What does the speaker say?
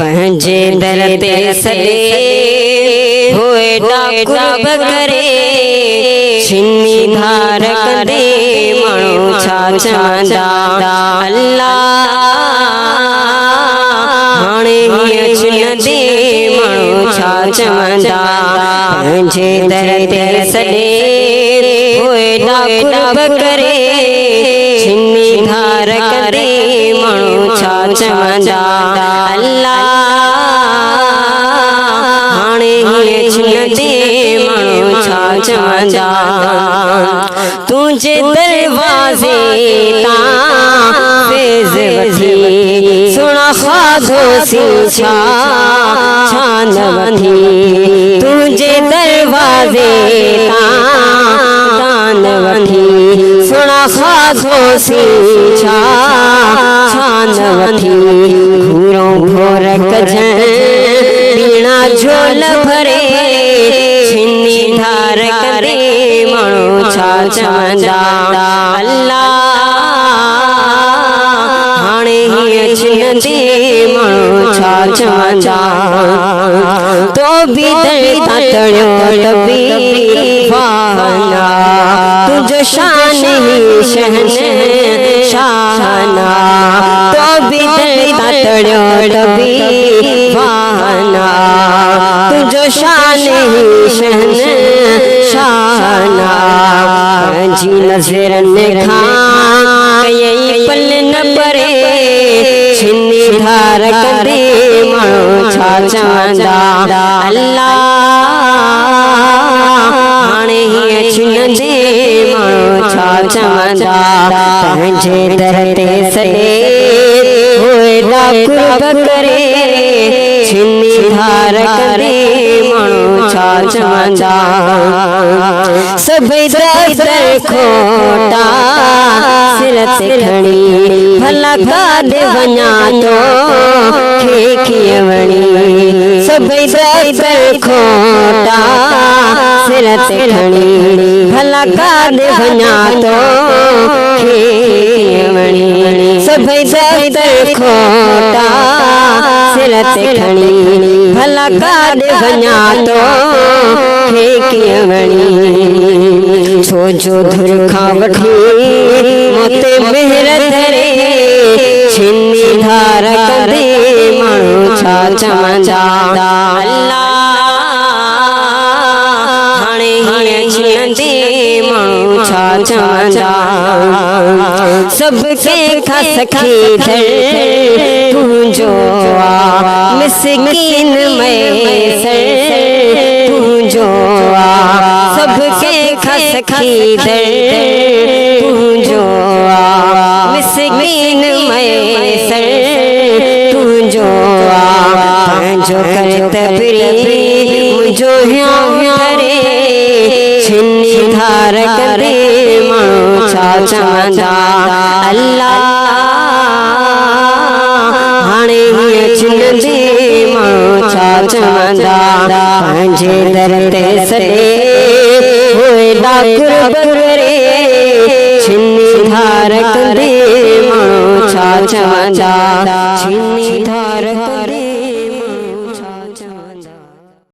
पंहिंजे दर ते सॾे होए डाकुर बकरे छिनी धार कंदे माण्हू छा चवंदा अल्लाह हाणे हीअं छिनंदे माण्हू छा चवंदा पंहिंजे दर ते सॾे होए डाकुर बकरे छिनी धार कंदे माण्हू छा चवंदा अल्लाह हाणे हीअं छिनंदे माण्हू छा चवंदा तुंहिंजे दरवाज़े तां फैज़ वठी सुणा खाधोसीं छा न वठी तुंहिंजे दरवाज़े तां न वठी सुणा खाधोसीं छा न वठी घूरो भोर कजं बीणा झोल भरे छिनी धार करे माण्हू छा चवंदा अल्लाह हाणे हीअं छिनंदे माण्हू छा चवंदा तो बि दर तड़ियो टबी वाहना तुंहिंजो शान ही शहनशाहना तो बि दर तड़ियो टबी वाहना तुंहिंजो शान ही शहनशाहना जी नज़रनि खां कयई पल न परे छिनी धार कंदे माण्हू छा चवंदा अल्लाह हाणे हीअं छिनंदे माण्हू छा चवंदा पंहिंजे दर ते सॾे होए डाकुर बकरे छिनी धार कंदे माण्हू छा चवंदा सभई दर खोटा सिर ते खणी भला काॾे वञा तो खे कीअं वणी सभई दर खोटा सिर ते खणी भला काॾे वञा तो खे कीअं वणी सभई दर खोटा सिर ते खणी भला काॾे वञा तो खे कीअं वणी छो जो धुर खां वठी मोते मेहर धरे छिनी धार कंदे माण्हू छा चवंदा अल्लाह हाणे हीअं छिनंदे माण्हू छा चवंदा सभु कंहिंखां सखी दर तुंहिंजो मिसकीन मैसर तुंहिंजो सभु कंहिंखां सखी दर तुंहिंजो मिसकीन मैसर तुंहिंजो पंहिंजो करतबरी मुंहिंजो हीअं छिनी धार करे माण्हू छा चवंदा अल्लाह हाणे हीअं छिनंदे माण्हू छा चवंदा पंहिंजे दर ते सॾे होए डाकुर बकरे छिनी धार कंदे माण्हू छा चवंदा छिनी